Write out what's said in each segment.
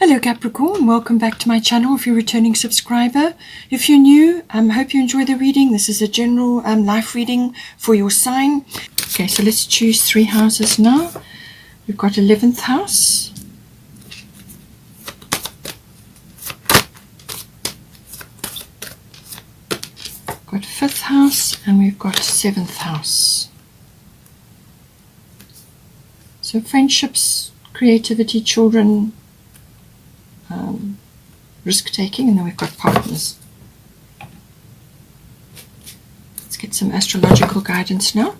Hello Capricorn, welcome back to my channel if you're a returning subscriber. If you're new, I hope you enjoy the reading. This is a general life reading for your sign. Okay, so let's choose 3 houses now. We've got 11th house, got 5th house, and we've got 7th house. So friendships, creativity, children, risk-taking, and then we've got partners. Let's get some astrological guidance now.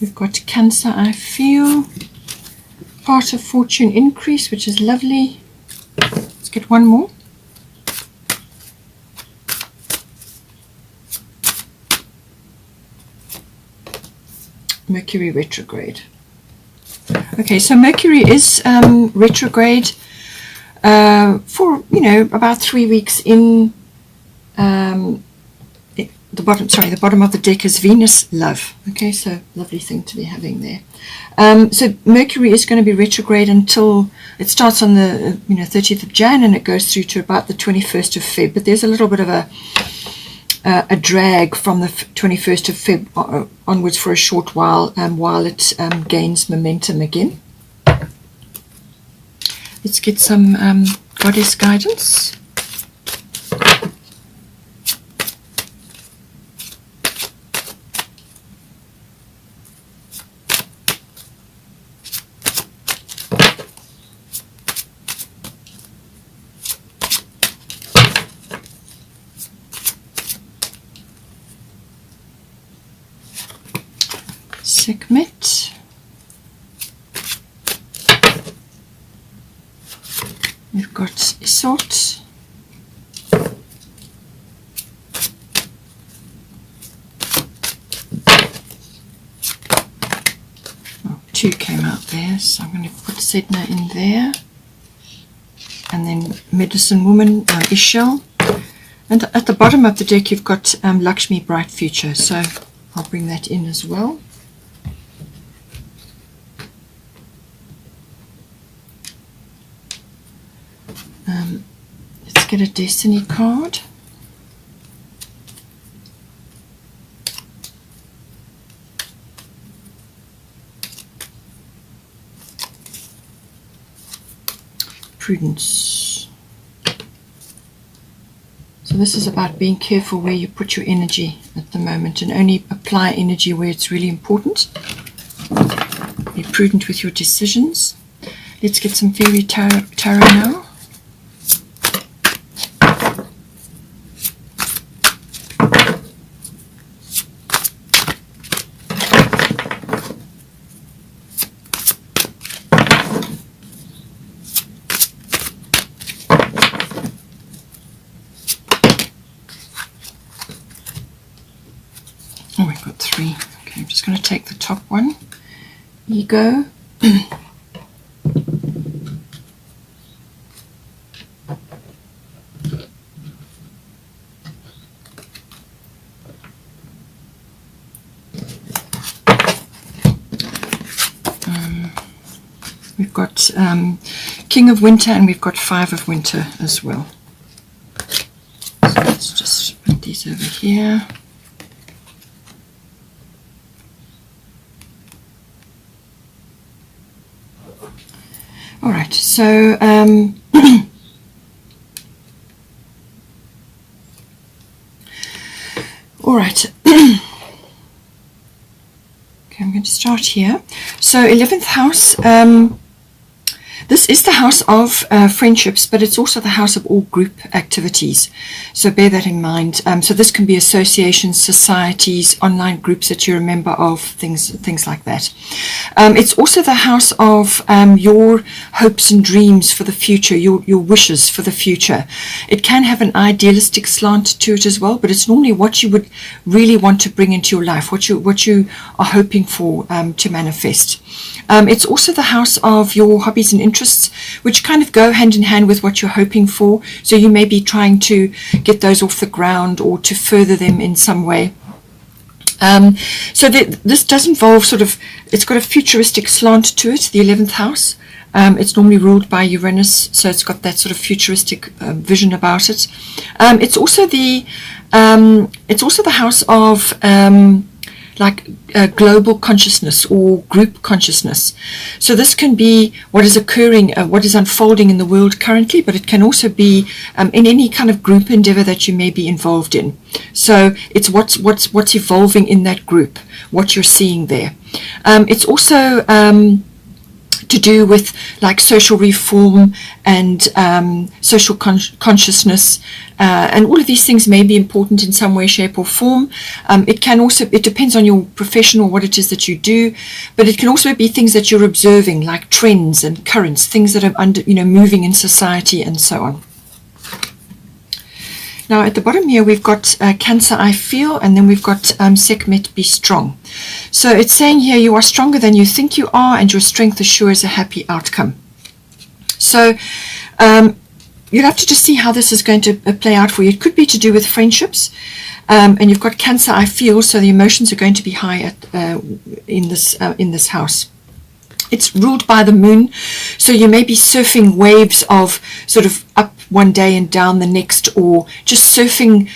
We've got Cancer, I feel. Part of fortune increase, which is lovely. Let's get one more. Mercury retrograde. Okay, so Mercury is retrograde for about 3 weeks. In the bottom of the deck is Venus, love. Okay, so lovely thing to be having there. So Mercury is going to be retrograde until it starts on the 30th of Jan, and it goes through to about the 21st of Feb. But there's a little bit of a drag from the 21st of Feb onwards for a short while it gains momentum again. Let's get some goddess guidance. Sekhmet. We've got Isolt. Oh, 2 came out there, so I'm going to put Sedna in there. And then Medicine Woman, Ishel. And at the bottom of the deck you've got Lakshmi, Bright Future, so I'll bring that in as well. Let's get a destiny card. Prudence. So this is about being careful where you put your energy at the moment, and only apply energy where it's really important. Be prudent with your decisions. Let's get some fairy tarot now. Oh, we've got 3. Okay, I'm just going to take the top one. Ego. We've got King of Winter, and we've got 5 of Winter as well. So let's just put these over here. All right, so all right. Okay, I'm going to start here. So 11th house. This is the house of friendships, but it's also the house of all group activities. So bear that in mind. So this can be associations, societies, online groups that you're a member of, things like that. It's also the house of your hopes and dreams for the future, your wishes for the future. It can have an idealistic slant to it as well, but it's normally what you would really want to bring into your life, what you are hoping for to manifest. It's also the house of your hobbies and interests, which kind of go hand in hand with what you're hoping for. So you may be trying to get those off the ground or to further them in some way. This does involve it's got a futuristic slant to it, the 11th house. It's normally ruled by Uranus, so it's got that sort of futuristic vision about it. It's also the house of global consciousness or group consciousness. So this can be what is occurring, what is unfolding in the world currently, but it can also be in any kind of group endeavor that you may be involved in. So it's what's evolving in that group, what you're seeing there. It's also to do with social reform and social consciousness, and all of these things may be important in some way, shape or form. It depends on your profession or what it is that you do, but it can also be things that you're observing, like trends and currents, things that are moving in society and so on. Now at the bottom here we've got Cancer, I feel, and then we've got Sekhmet, be strong. So it's saying here, you are stronger than you think you are, and your strength assures a happy outcome. So you'll have to just see how this is going to play out for you. It could be to do with friendships, and you've got Cancer, I feel, so the emotions are going to be high in this house. It's ruled by the moon, so you may be surfing waves of sort of up one day and down the next, or just surfing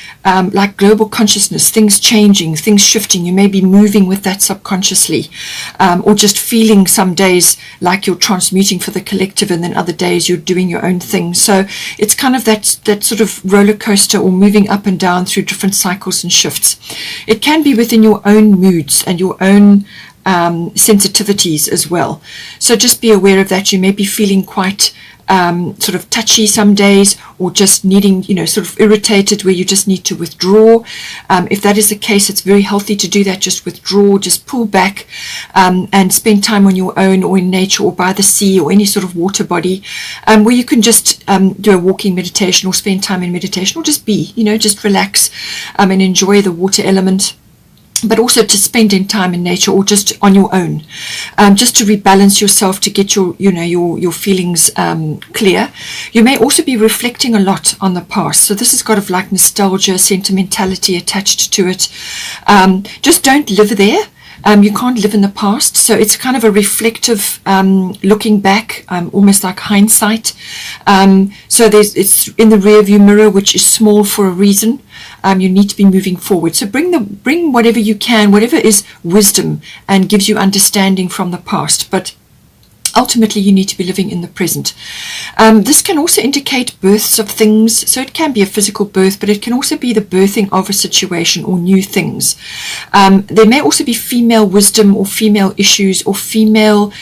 like global consciousness, things changing, things shifting. You may be moving with that subconsciously, or just feeling some days like you're transmuting for the collective, and then other days you're doing your own thing. So it's kind of that sort of roller coaster, or moving up and down through different cycles and shifts. It can be within your own moods and your own sensitivities as well. So just be aware of that. You may be feeling quite sort of touchy some days, or just needing, sort of irritated, where you just need to withdraw. If that is the case, it's very healthy to do that. Just withdraw, just pull back, and spend time on your own, or in nature, or by the sea, or any sort of water body, where you can just do a walking meditation, or spend time in meditation, or just be, just relax and enjoy the water element. But also to spend in time in nature, or just on your own, just to rebalance yourself, to get your feelings clear. You may also be reflecting a lot on the past, so this has got like nostalgia, sentimentality attached to it. Just don't live there. You can't live in the past, so it's kind of a reflective looking back, almost like hindsight. So it's in the rear view mirror, which is small for a reason. You need to be moving forward. So bring whatever you can, whatever is wisdom and gives you understanding from the past. But ultimately, you need to be living in the present. This can also indicate births of things. So it can be a physical birth, but it can also be the birthing of a situation or new things. There may also be female wisdom, or female issues, or female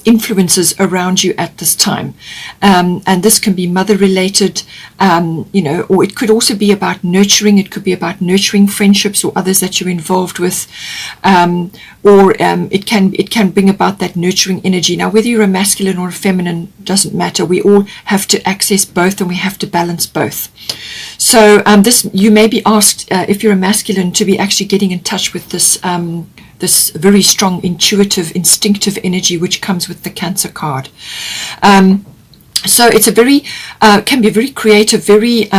influences around you at this time, and this can be mother related, or it could also be about nurturing. It could be about nurturing friendships or others that you're involved with, or it can bring about that nurturing energy. Now, whether you're a masculine or a feminine doesn't matter. We all have to access both, and we have to balance both. So this, you may be asked, if you're a masculine, to be actually getting in touch with this this very strong intuitive, instinctive energy which comes with the Cancer card. So it's a very can be a very creative, very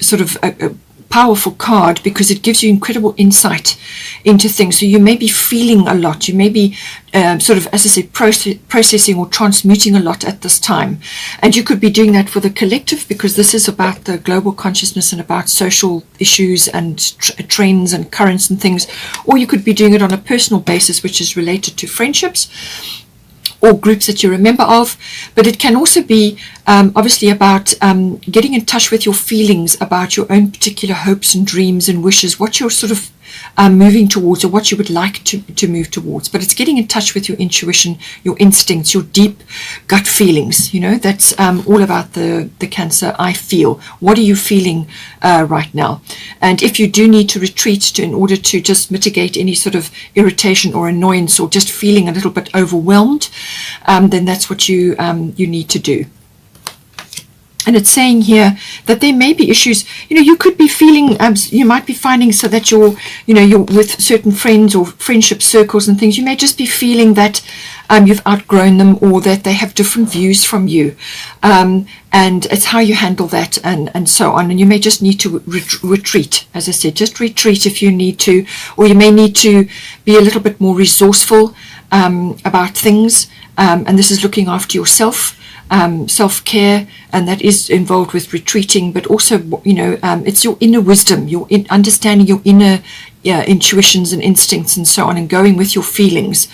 sort of a powerful card, because it gives you incredible insight into things. So you may be feeling a lot. You may be sort of, as I said, processing or transmuting a lot at this time. And you could be doing that for the collective, because this is about the global consciousness and about social issues and trends and currents and things. Or you could be doing it on a personal basis, which is related to friendships or groups that you're a member of. But it can also be obviously about getting in touch with your feelings about your own particular hopes and dreams and wishes, what you're sort of moving towards, or what you would like to move towards. But it's getting in touch with your intuition, your instincts, your deep gut feelings. That's all about the Cancer, I feel. What are you feeling right now? And if you do need to retreat in order to just mitigate any sort of irritation or annoyance, or just feeling a little bit overwhelmed, then that's what you need to do. And it's saying here that there may be issues. You could be feeling, you might be finding, so that you're with certain friends or friendship circles and things, you may just be feeling that you've outgrown them, or that they have different views from you, and it's how you handle that, and so on. And you may just need to retreat, as I said, just retreat if you need to, or you may need to be a little bit more resourceful about things, and this is looking after yourself. Self-care, and that is involved with retreating, but also, it's your inner wisdom, your understanding your inner intuitions and instincts and so on, and going with your feelings.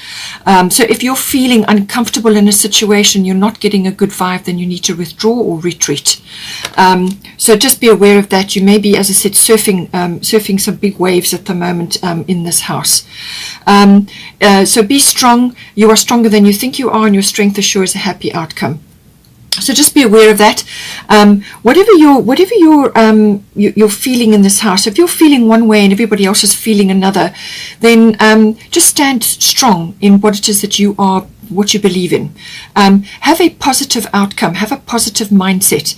So if you're feeling uncomfortable in a situation, you're not getting a good vibe, then you need to withdraw or retreat. So just be aware of that. You may be, as I said, surfing some big waves at the moment in this house. So be strong. You are stronger than you think you are, and your strength assures a happy outcome. So just be aware of that. Whatever you're feeling in this house, if you're feeling one way and everybody else is feeling another, then just stand strong in what it is that you are, what you believe in. Have a positive outcome. Have a positive mindset.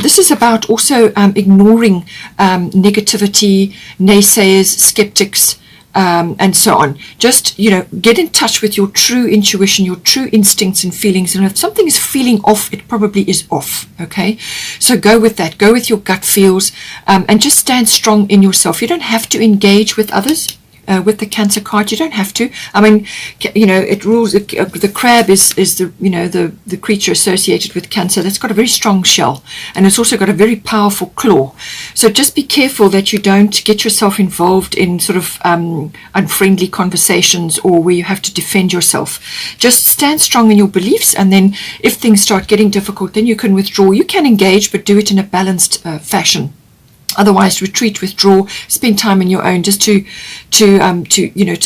This is about also ignoring negativity, naysayers, skeptics, and so on. Just, get in touch with your true intuition, your true instincts and feelings. And if something is feeling off, it probably is off. Okay. So go with that. Go with your gut feels, and just stand strong in yourself. You don't have to engage with others. With the Cancer card, you don't have to. I mean, it rules. The crab is the creature associated with Cancer. That's got a very strong shell, and it's also got a very powerful claw. So just be careful that you don't get yourself involved in sort of unfriendly conversations, or where you have to defend yourself. Just stand strong in your beliefs, and then if things start getting difficult, then you can withdraw. You can engage, but do it in a balanced fashion. Otherwise, retreat, withdraw, spend time on your own, just to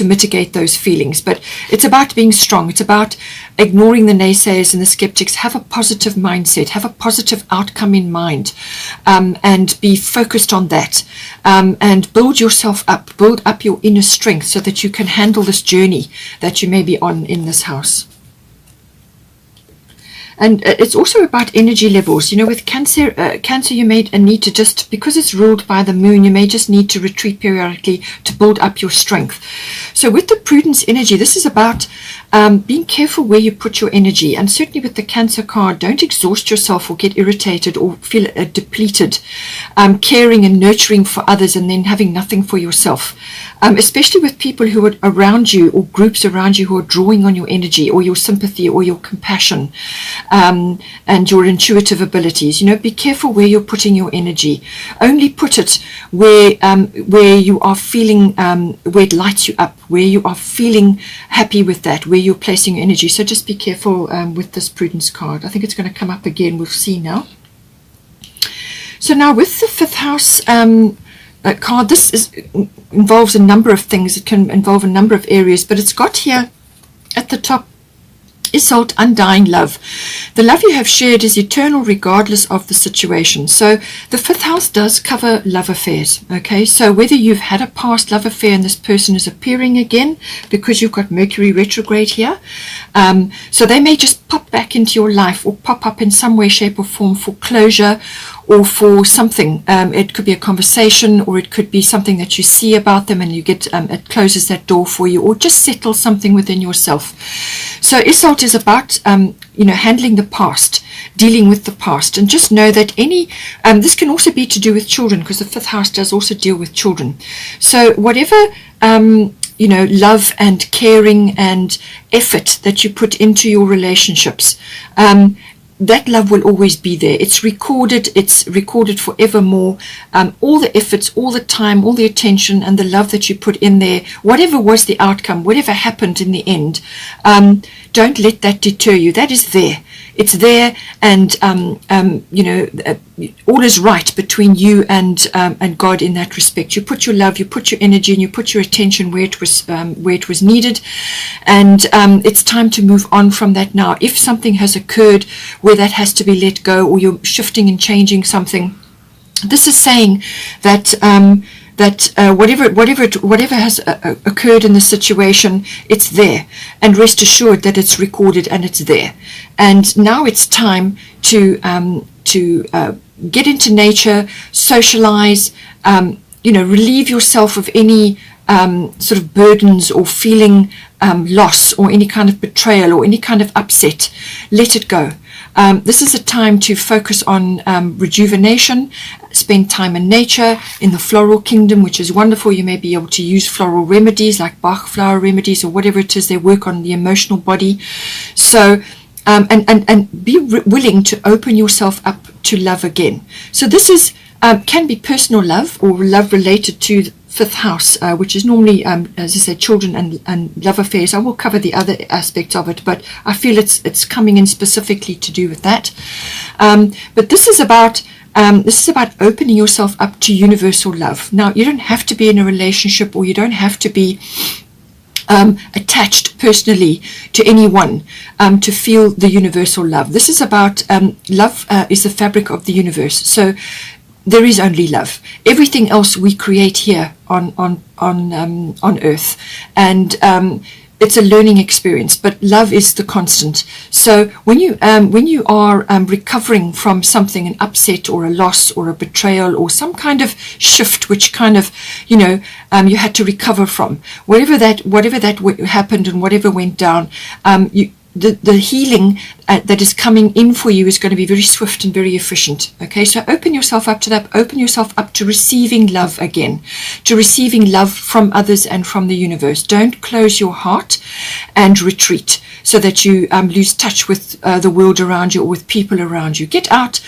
mitigate those feelings. But it's about being strong. It's about ignoring the naysayers and the skeptics. Have a positive mindset. Have a positive outcome in mind, and be focused on that. And build yourself up. Build up your inner strength so that you can handle this journey that you may be on in this house. And it's also about energy levels. With Cancer, you may need to just, because it's ruled by the moon, you may just need to retreat periodically to build up your strength. So with the Prudence energy, this is about being careful where you put your energy. And certainly with the Cancer card, don't exhaust yourself or get irritated or feel depleted, caring and nurturing for others and then having nothing for yourself. Especially with people who are around you, or groups around you who are drawing on your energy or your sympathy or your compassion. And your intuitive abilities. Be careful where you're putting your energy. Only put it where you are feeling, where it lights you up, where you are feeling happy with that, where you're placing your energy. So just be careful with this Prudence card. I think it's going to come up again. We'll see now. So now with the 5th house card, this involves a number of things. It can involve a number of areas, but it's got here at the top, Isolde, undying love. The love you have shared is eternal regardless of the situation. So the 5th house does cover love affairs. Okay, so whether you've had a past love affair and this person is appearing again because you've got Mercury retrograde here, so they may just pop back into your life or pop up in some way, shape or form for closure or for something. It could be a conversation, or it could be something that you see about them and you get it closes that door for you, or just settle something within yourself. So Isolde is about handling the past, dealing with the past, and just know that this can also be to do with children, because the 5th house does also deal with children. So whatever love and caring and effort that you put into your relationships, that love will always be there. It's recorded forevermore. All the efforts, all the time, all the attention and the love that you put in there, whatever was the outcome, whatever happened in the end, don't let that deter you. That is there. It's there, and all is right between you and God in that respect. You put your love, you put your energy, and you put your attention where it was needed, and it's time to move on from that now. If something has occurred where that has to be let go, or you're shifting and changing something, this is saying that whatever has occurred in the situation, it's there, and rest assured that it's recorded and it's there. And now it's time to get into nature, socialize, relieve yourself of any sort of burdens or feeling loss or any kind of betrayal or any kind of upset. Let it go. This is a time to focus on rejuvenation, spend time in nature, in the floral kingdom, which is wonderful. You may be able to use floral remedies like Bach flower remedies or whatever it is. They work on the emotional body. So, and be willing to open yourself up to love again. So this is can be personal love or love related to the 5th house, which is normally, as I said, children and love affairs. I will cover the other aspects of it, but I feel it's coming in specifically to do with that. But this is about opening yourself up to universal love. Now, you don't have to be in a relationship, or you don't have to be attached personally to anyone to feel the universal love. This is about love is the fabric of the universe. So there is only love. Everything else we create here on Earth, and it's a learning experience. But love is the constant. So when you are recovering from something, an upset or a loss or a betrayal or some kind of shift, which kind of you had to recover from, whatever that happened and whatever went down, the healing that is coming in for you is going to be very swift and very efficient. Okay, so open yourself up to that. Open yourself up to receiving love again, to receiving love from others and from the universe. Don't close your heart and retreat so that you lose touch with the world around you or with people around you. Get out,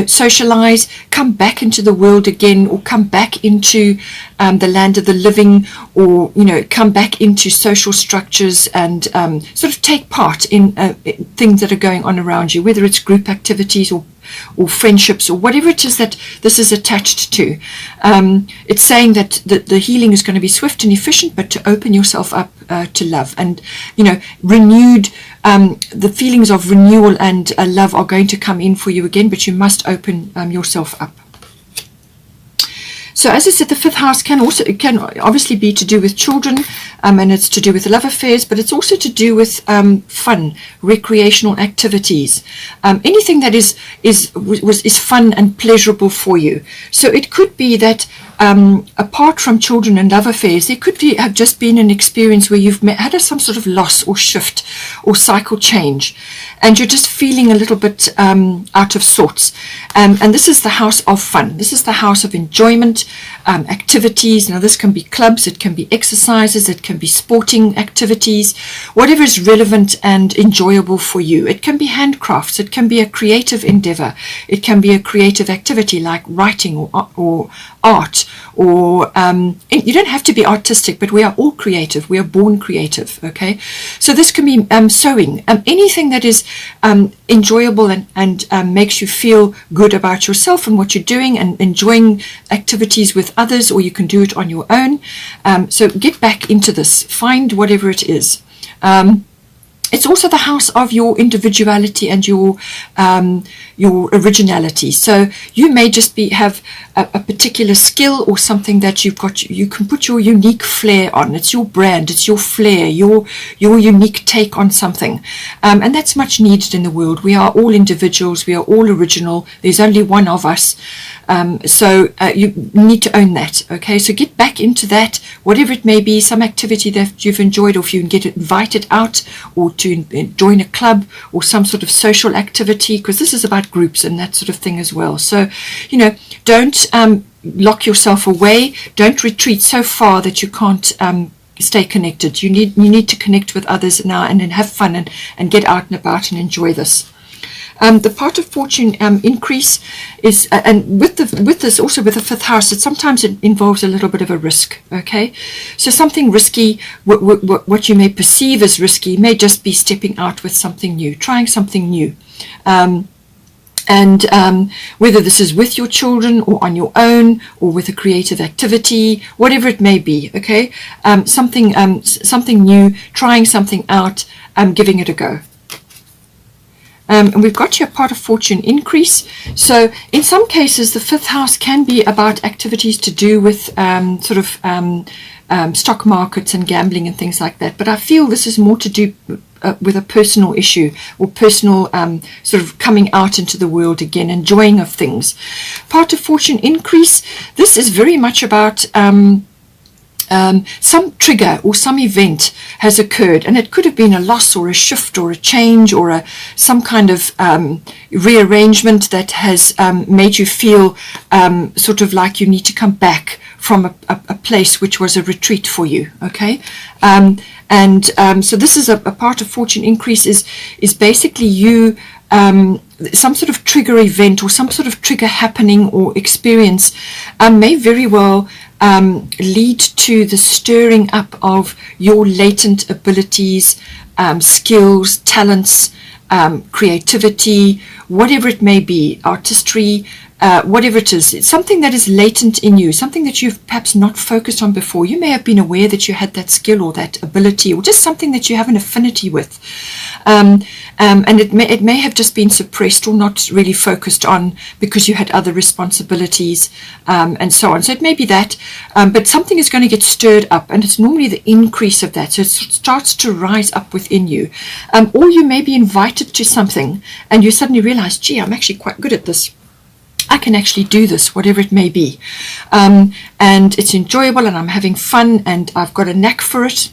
socialize, come back into the world again, or come back into the land of the living, or, come back into social structures and sort of take part in things that are going on around you, whether it's group activities or friendships or whatever it is that this is attached to. It's saying that the healing is going to be swift and efficient, but to open yourself up to love and, renewed. The feelings of renewal and love are going to come in for you again, but you must open yourself up. So as I said, the 5th house can obviously be to do with children, and it's to do with love affairs, but it's also to do with fun, recreational activities, anything that is fun and pleasurable for you. So it could be that apart from children and love affairs, there could have just been an experience where you've had some sort of loss or shift or cycle change, and you're just feeling a little bit out of sorts. And this is the house of fun. This is the house of enjoyment, activities. Now, this can be clubs, it can be exercises, it can be sporting activities, whatever is relevant and enjoyable for you. It can be handcrafts, it can be a creative endeavor, it can be a creative activity like writing or art, or you don't have to be artistic, but we are all creative. We are born creative. Okay, so this can be sewing, anything that is enjoyable and makes you feel good about yourself and what you're doing, and enjoying activities with others, or you can do it on your own. So get back into this. Find whatever it is. It's also the house of your individuality and your originality. So you may just have a particular skill or something that you can put your unique flair on. It's your brand, it's your flair, your unique take on something. And that's much needed in the world. We are all individuals, we are all original. There's only one of us. So you need to own that. Okay, so get back into that, whatever it may be, some activity that you've enjoyed, or if you can get invited out or to join a club or some sort of social activity, because this is about groups and that sort of thing as well. So, don't lock yourself away. Don't retreat so far that you can't stay connected. You need to connect with others now and have fun and get out and about and enjoy this. The part of fortune increase is, and with this also with the 5th house, sometimes it involves a little bit of a risk. Okay, so something risky, what you may perceive as risky, may just be stepping out with something new, trying something new. And whether this is with your children or on your own or with a creative activity, whatever it may be, okay, something new, trying something out, giving it a go. And we've got here part of fortune increase. So in some cases, the 5th house can be about activities to do with sort of stock markets and gambling and things like that. But I feel this is more to do with a personal issue or personal sort of coming out into the world again, enjoying of things. Part of fortune increase, this is very much about some trigger or some event has occurred, and it could have been a loss or a shift or a change or some kind of rearrangement that has made you feel sort of like you need to come back from a place which was a retreat for you. Okay, so this is a part of fortune increase is basically you some sort of trigger event or some sort of trigger happening or experience may very well lead to the stirring up of your latent abilities, skills, talents, creativity, whatever it may be, artistry, whatever it is. It's something that is latent in you, something that you've perhaps not focused on before. You may have been aware that you had that skill or that ability, or just something that you have an affinity with. And it may have just been suppressed or not really focused on because you had other responsibilities and so on. So it may be that, but something is going to get stirred up, and it's normally the increase of that. So it starts to rise up within you. Or you may be invited to something and you suddenly realize, gee, I'm actually quite good at this. I can actually do this, whatever it may be. And it's enjoyable and I'm having fun and I've got a knack for it.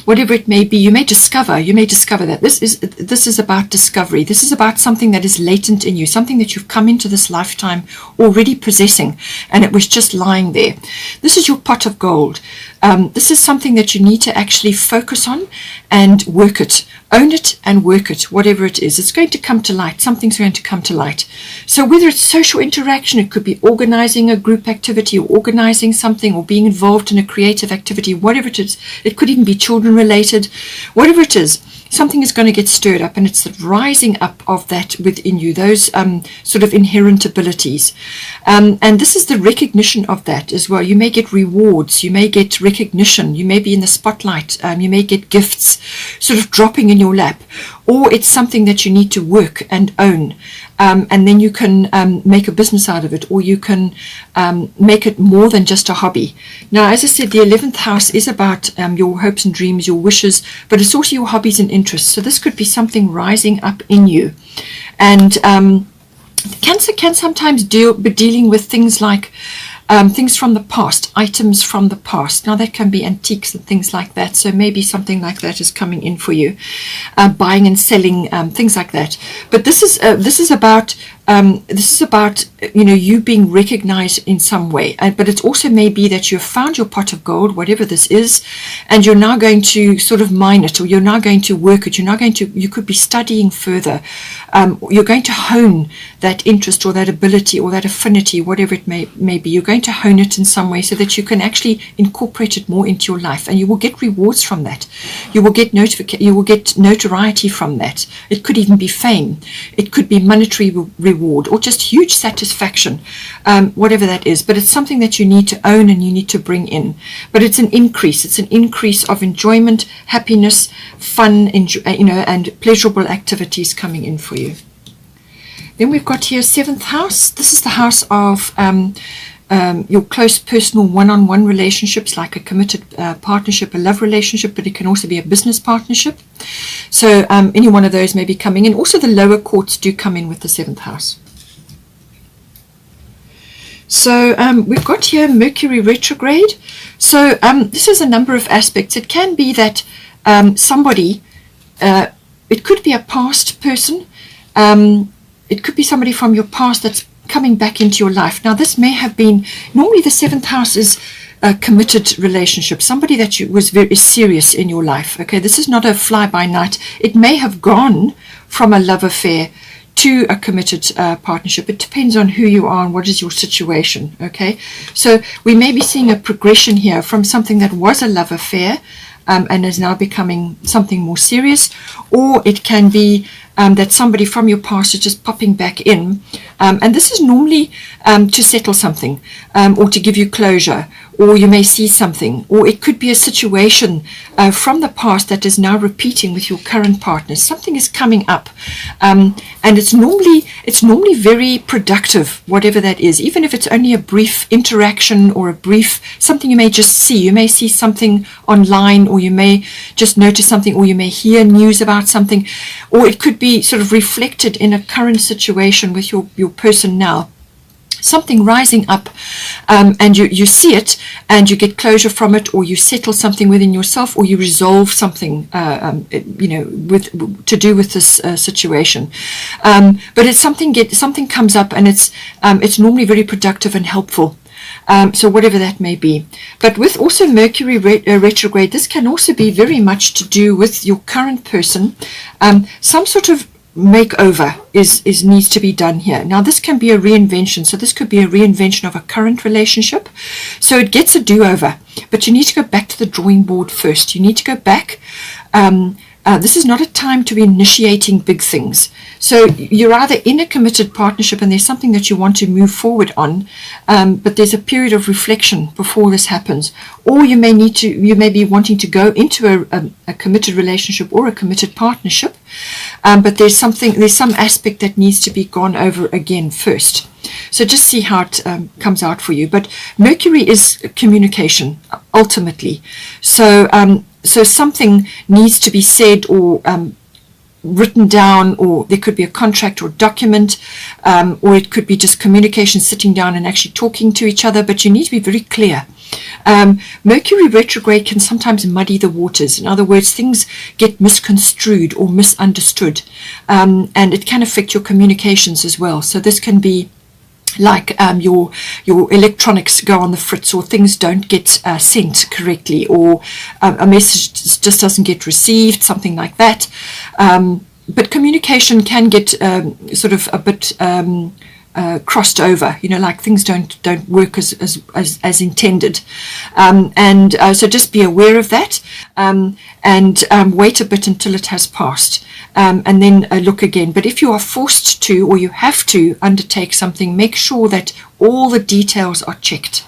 Whatever it may be, you may discover that this is about discovery. This is about something that is latent in you, something that you've come into this lifetime already possessing, and it was just lying there. This is your pot of gold. This is something that you need to actually focus on and work it. Own it and work it, whatever it is. It's going to come to light. Something's going to come to light. So whether it's social interaction, it could be organizing a group activity or organizing something or being involved in a creative activity, whatever it is. It could even be children related. Whatever it is, something is going to get stirred up, and it's the rising up of that within you, those sort of inherent abilities. And this is the recognition of that as well. You may get rewards. You may get recognition. You may be in the spotlight. You may get gifts sort of dropping in your lap, or it's something that you need to work and own, and then you can make a business out of it, or you can make it more than just a hobby. Now, as I said, the 11th house is about your hopes and dreams, your wishes, but it's also your hobbies and interests. So this could be something rising up in you. And Cancer can sometimes be dealing with things like things from the past, items from the past. Now that can be antiques and things like that. So maybe something like that is coming in for you, buying and selling, things like that. But this is about you being recognized in some way. But it also may be that you've found your pot of gold, whatever this is, and you're now going to sort of mine it, or you're now going to work it. You could be studying further. You're going to hone that interest or that ability or that affinity, whatever it may be. You're going to hone it in some way so that you can actually incorporate it more into your life, and you will get rewards from that. You will get notoriety from that. It could even be fame. It could be monetary reward or just huge satisfaction, whatever that is. But it's something that you need to own and you need to bring in. But it's an increase. It's an increase of enjoyment, happiness, fun, and pleasurable activities coming in for you. Then we've got here 7th house. This is the house of your close personal one-on-one relationships, like a committed partnership, a love relationship, but it can also be a business partnership. So any one of those may be coming in. Also, the lower courts do come in with the 7th house. So we've got here Mercury retrograde. So this is a number of aspects. It can be that somebody, it could be a past person, it could be somebody from your past that's coming back into your life. Now this may have been, normally the 7th house is a committed relationship, somebody that was very serious in your life. Okay, this is not a fly-by-night. It may have gone from a love affair to a committed partnership. It depends on who you are and what is your situation. Okay, so we may be seeing a progression here from something that was a love affair and is now becoming something more serious, or it can be that somebody from your past is just popping back in. And this is normally to settle something, or to give you closure, or you may see something, or it could be a situation from the past that is now repeating with your current partner. Something is coming up, and it's normally very productive, whatever that is, even if it's only a brief interaction or a brief something you may just see. You may see something online, or you may just notice something, or you may hear news about something, or it could be sort of reflected in a current situation with your person now. Something rising up, and you see it, and you get closure from it, or you settle something within yourself, or you resolve something, to do with this situation. But it's something comes up, and it's normally very productive and helpful. So whatever that may be. But with also Mercury retrograde, this can also be very much to do with your current person. Some sort of makeover needs to be done here. Now this can be a reinvention, so this could be a reinvention of a current relationship, so it gets a do-over, but you need to go back to the drawing board first. You need to go back. This is not a time to be initiating big things. So you're either in a committed partnership and there's something that you want to move forward on, but there's a period of reflection before this happens. Or you may be wanting to go into a committed relationship or a committed partnership, but there's some aspect that needs to be gone over again first. So just see how it comes out for you. But Mercury is communication, ultimately. So something needs to be said or written down, or there could be a contract or document, or it could be just communication, sitting down and actually talking to each other, but you need to be very clear. Mercury retrograde can sometimes muddy the waters. In other words, things get misconstrued or misunderstood, and it can affect your communications as well. So this can be like your electronics go on the fritz, or things don't get sent correctly, or a message just doesn't get received, something like that. But communication can get sort of a bit crossed over, like things don't work as intended, and so just be aware of that, and wait a bit until it has passed, and then look again. But if you are forced to, or you have to undertake something, make sure that all the details are checked.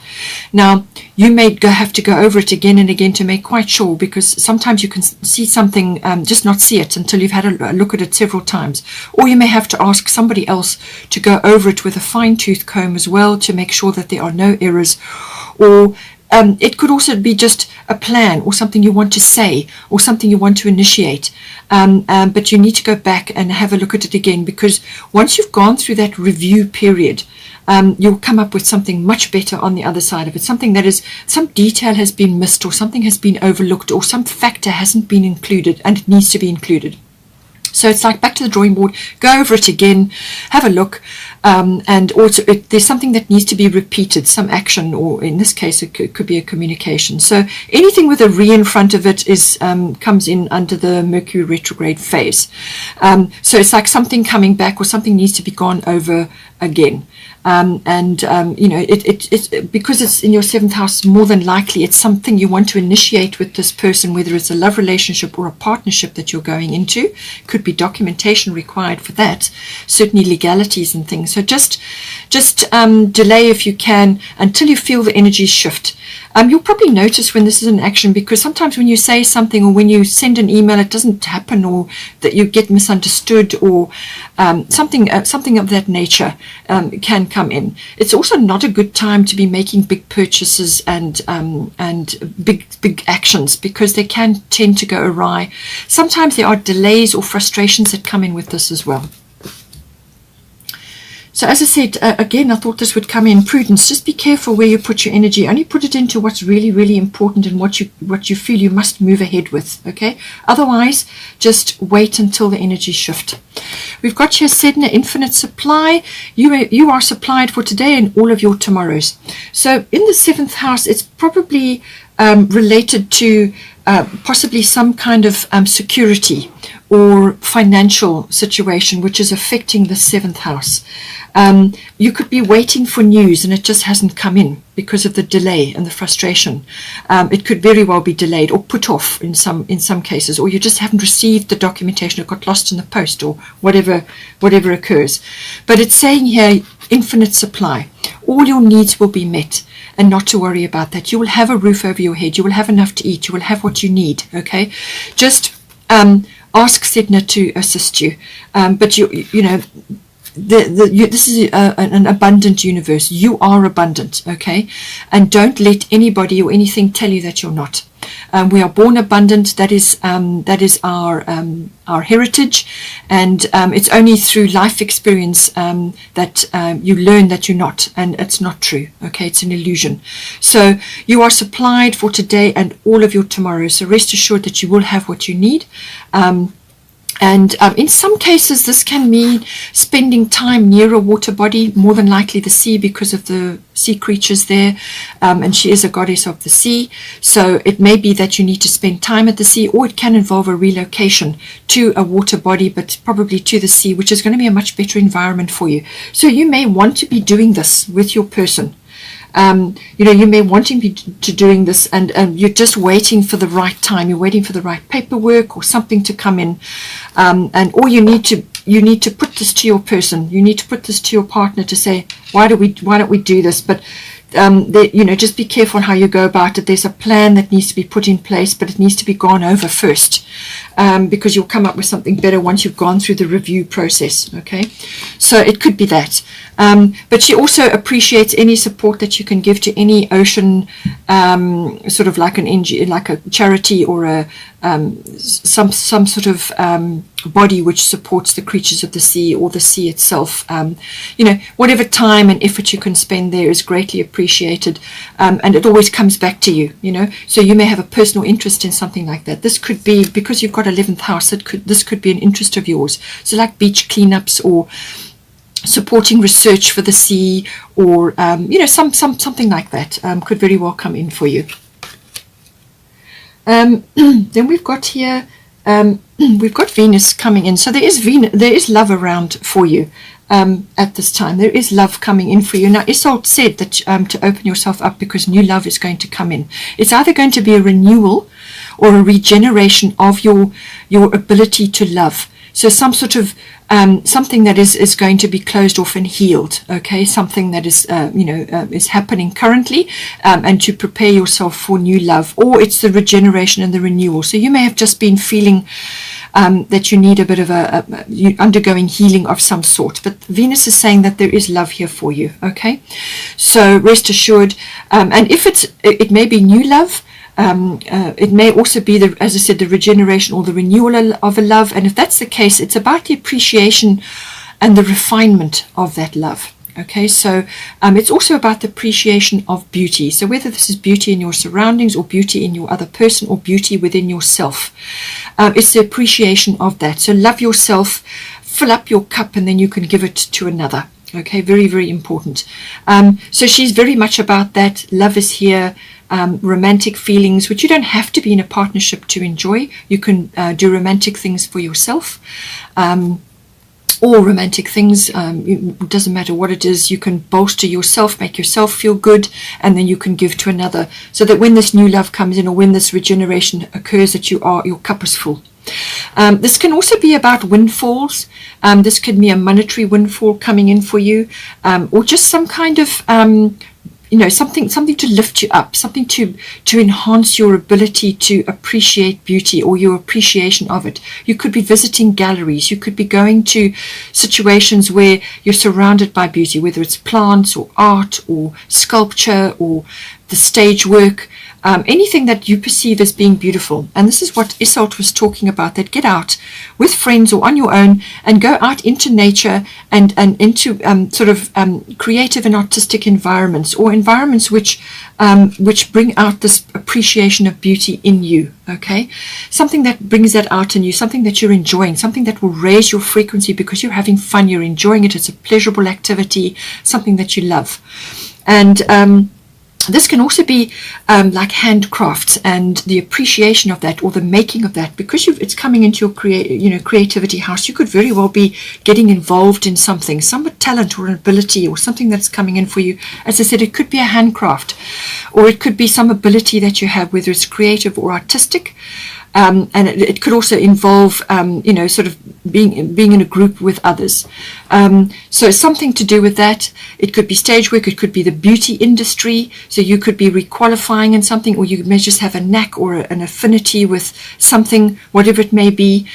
Now, you may have to go over it again and again to make quite sure, because sometimes you can see something, just not see it until you've had a look at it several times. Or you may have to ask somebody else to go over it with a fine-tooth comb as well to make sure that there are no errors. Or it could also be just a plan, or something you want to say, or something you want to initiate. But you need to go back and have a look at it again, because once you've gone through that review period, you'll come up with something much better on the other side of it. Something that is, some detail has been missed, or something has been overlooked, or some factor hasn't been included and it needs to be included. So it's like back to the drawing board, go over it again, have a look, and also there's something that needs to be repeated, some action, or in this case it could be a communication. So anything with a re in front of it is comes in under the Mercury retrograde phase. So it's like something coming back, or something needs to be gone over again. It's because it's in your 7th house, more than likely it's something you want to initiate with this person, whether it's a love relationship or a partnership that you're going into. Could be documentation required for that, certainly legalities and things. So just delay if you can until you feel the energies shift. You'll probably notice when this is in action, because sometimes when you say something, or when you send an email, it doesn't happen, or that you get misunderstood, or something of that nature can come in. It's also not a good time to be making big purchases and big actions, because they can tend to go awry. Sometimes there are delays or frustrations that come in with this as well. So as I said, again, I thought this would come in. Prudence. Just be careful where you put your energy. Only put it into what's really, really important and what you feel you must move ahead with. Okay. Otherwise, just wait until the energy shift. We've got here Sedna, infinite supply. You are supplied for today and all of your tomorrows. So in the 7th house, it's probably related to possibly some kind of security, or financial situation which is affecting the 7th house. You could be waiting for news and it just hasn't come in because of the delay and the frustration. It could very well be delayed or put off in some cases, or you just haven't received the documentation, it got lost in the post, or whatever occurs. But it's saying here infinite supply. All your needs will be met, and not to worry about that. You will have a roof over your head. You will have enough to eat. You will have what you need. Okay, just ask Sedna to assist you. But you know. This is an abundant universe. You are abundant, okay? And don't let anybody or anything tell you that you're not. We are born abundant. That is our heritage, and it's only through life experience that you learn that you're not, and it's not true. Okay, it's an illusion. So you are supplied for today and all of your tomorrow. So rest assured that you will have what you need. And in some cases, this can mean spending time near a water body, more than likely the sea, because of the sea creatures there. And she is a goddess of the sea. So it may be that you need to spend time at the sea, or it can involve a relocation to a water body, but probably to the sea, which is going to be a much better environment for you. So you may want to be doing this with your person. You know, you may want to be doing this, and you're just waiting for the right time. You're waiting for the right paperwork or something to come in, or you need to put this to your person. You need to put this to your partner to say, why don't we do this? But you know, just be careful how you go about it. There's a plan that needs to be put in place, but it needs to be gone over first, because you'll come up with something better once you've gone through the review process. Okay, so it could be that. But she also appreciates any support that you can give to any ocean, sort of like an NGO, like a charity, or some sort of body which supports the creatures of the sea, or the sea itself. You know, whatever time and effort you can spend there is greatly appreciated, and it always comes back to you. You know, so you may have a personal interest in something like that. This could be, because you've got 11th house, this could be an interest of yours. So like beach cleanups, or supporting research for the sea, or you know, something like that could very well come in for you. Then we've got here, we've got Venus coming in. So there is love around for you at this time. There is love coming in for you. Now, Isolde said that to open yourself up, because new love is going to come in. It's either going to be a renewal or a regeneration of your ability to love. So some sort of something that is going to be closed off and healed. Okay, something that is you know, is happening currently, and to prepare yourself for new love, or it's the regeneration and the renewal. So you may have just been feeling that you need a bit of you're undergoing healing of some sort. But Venus is saying that there is love here for you. Okay, so rest assured. And if it may be new love. It may also be, as I said, the regeneration or the renewal of a love. And if that's the case, it's about the appreciation and the refinement of that love. Okay, so it's also about the appreciation of beauty. So whether this is beauty in your surroundings, or beauty in your other person, or beauty within yourself, it's the appreciation of that. So love yourself, fill up your cup, and then you can give it to another. Okay, very, very important. So she's very much about that. Love is here. Romantic feelings, which you don't have to be in a partnership to enjoy. You can do romantic things for yourself, or romantic things. It doesn't matter what it is. You can bolster yourself, make yourself feel good, and then you can give to another, so that when this new love comes in, or when this regeneration occurs, that your cup is full. This can also be about windfalls. This could be a monetary windfall coming in for you, or just some kind of you know, something to lift you up, something to enhance your ability to appreciate beauty, or your appreciation of it. You could be visiting galleries. You could be going to situations where you're surrounded by beauty, whether it's plants, or art, or sculpture, or the stage work. Anything that you perceive as being beautiful. And this is what Isolde was talking about, that get out with friends or on your own, and go out into nature, and into sort of creative and artistic environments, or environments which bring out this appreciation of beauty in you. Okay, something that brings that out in you, something that you're enjoying, something that will raise your frequency because you're having fun, you're enjoying it, it's a pleasurable activity, something that you love. And This can also be like handcrafts and the appreciation of that, or the making of that, because it's coming into your creativity house. You could very well be getting involved in something, some talent or an ability or something that's coming in for you. As I said, it could be a handcraft, or it could be some ability that you have, whether it's creative or artistic. And it could also involve, sort of being in a group with others. So something to do with that. It could be stage work. It could be the beauty industry. So you could be requalifying in something, or you may just have a knack or an affinity with something, whatever it may be.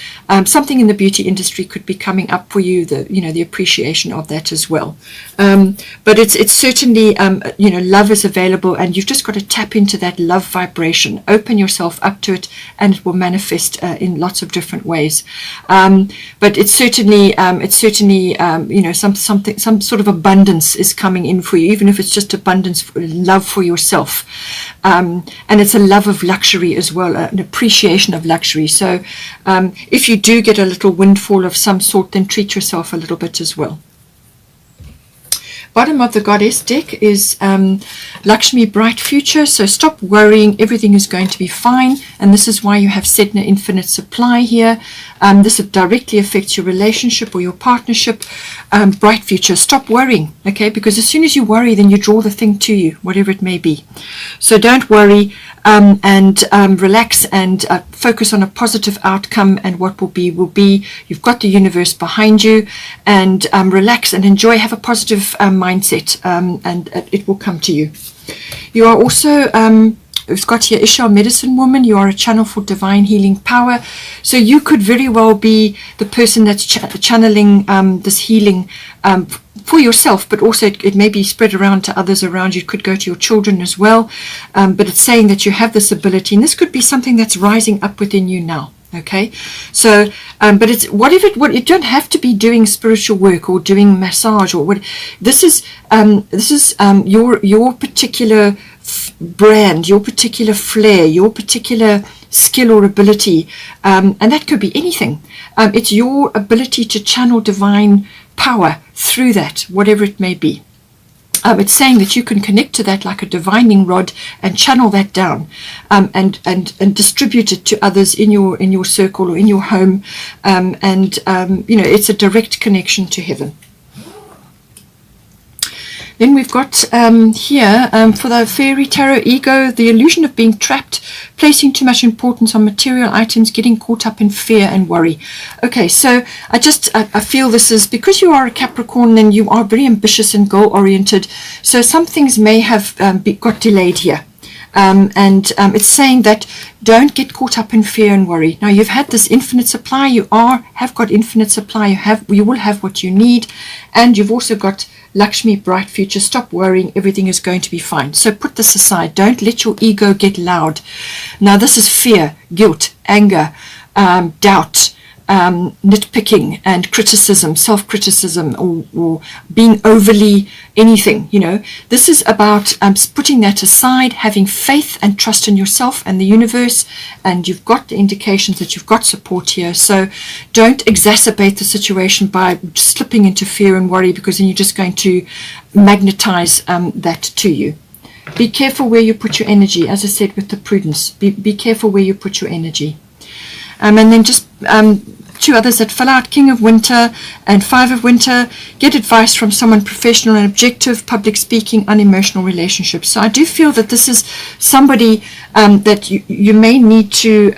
Something in the beauty industry could be coming up for you. The appreciation of that as well. But it's certainly, love is available, and you've just got to tap into that love vibration. Open yourself up to it, and it will manifest in lots of different ways. But it's certainly some sort of abundance is coming in for you, even if it's just abundance, love for yourself. And it's a love of luxury as well, an appreciation of luxury. So if you do get a little windfall of some sort, then treat yourself a little bit as well. Bottom of the Goddess deck is Lakshmi, bright future. So stop worrying, everything is going to be fine. And this is why you have Sedna, infinite supply here. This directly affects your relationship or your partnership. Bright future, stop worrying, okay? Because as soon as you worry, then you draw the thing to you, whatever it may be. So don't worry, and relax and focus on a positive outcome, and what will be. You've got the universe behind you, and relax and enjoy, have a positive mindset, and it will come to you. You are also we've got here Isha, medicine woman. You are a channel for divine healing power. So you could very well be the person that's channeling this healing for yourself, but also it may be spread around to others around you. It could go to your children as well. But it's saying that you have this ability, and this could be something that's rising up within you now. Okay, so but it's what you don't have to be doing spiritual work or doing massage or what. This is your particular brand, your particular flair, your particular skill or ability, and that could be anything. It's your ability to channel divine power through that, whatever it may be. It's saying that you can connect to that like a divining rod and channel that down, and distribute it to others in your circle or in your home, it's a direct connection to heaven. Then we've got here for the Fairy Tarot Ego, the illusion of being trapped, placing too much importance on material items, getting caught up in fear and worry. Okay, so I feel this is because you are a Capricorn, and you are very ambitious and goal-oriented. So some things may have got delayed here. It's saying that don't get caught up in fear and worry. Now you've had this infinite supply. You have got infinite supply. You will have what you need, and you've also got Lakshmi, bright future. Stop worrying, everything is going to be fine. So put this aside. Don't let your ego get loud. Now this is fear, guilt, anger, doubt, nitpicking and criticism, self-criticism, or being overly anything. This is about putting that aside, having faith and trust in yourself and the universe, and you've got the indications that you've got support here. So don't exacerbate the situation by slipping into fear and worry, because then you're just going to magnetize that to you. Be careful where you put your energy. As I said, with the prudence, be careful where you put your energy. And then just two others that fell out, King of Winter and Five of Winter. Get advice from someone professional and objective, public speaking, unemotional relationships. So I do feel that this is somebody that you may need to,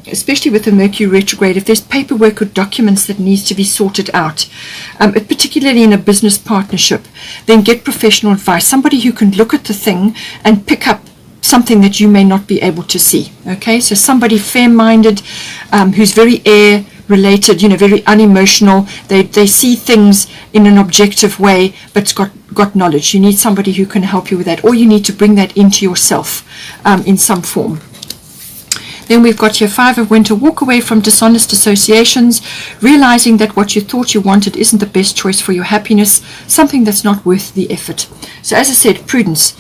especially with the Mercury retrograde, if there's paperwork or documents that needs to be sorted out, particularly in a business partnership, then get professional advice. Somebody who can look at the thing and pick up something that you may not be able to see. Okay, so somebody fair-minded, who's very air related, very unemotional. They see things in an objective way, but's got knowledge. You need somebody who can help you with that, or you need to bring that into yourself in some form. Then we've got here Five of Winter. Walk away from dishonest associations, realizing that what you thought you wanted isn't the best choice for your happiness, something that's not worth the effort. So as I said, prudence.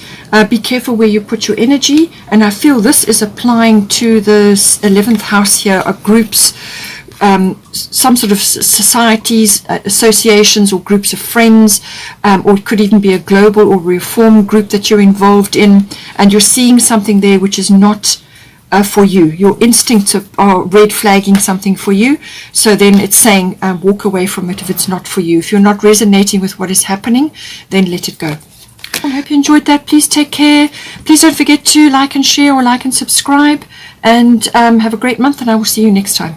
Be careful where you put your energy, and I feel this is applying to the 11th house here, groups, some sort of societies, associations, or groups of friends, or it could even be a global or reform group that you're involved in, and you're seeing something there which is not for you. Your instincts are red flagging something for you, so then it's saying walk away from it if it's not for you. If you're not resonating with what is happening, then let it go. I hope you enjoyed that. Please take care. Please don't forget to like and share, or like and subscribe, and have a great month, and I will see you next time.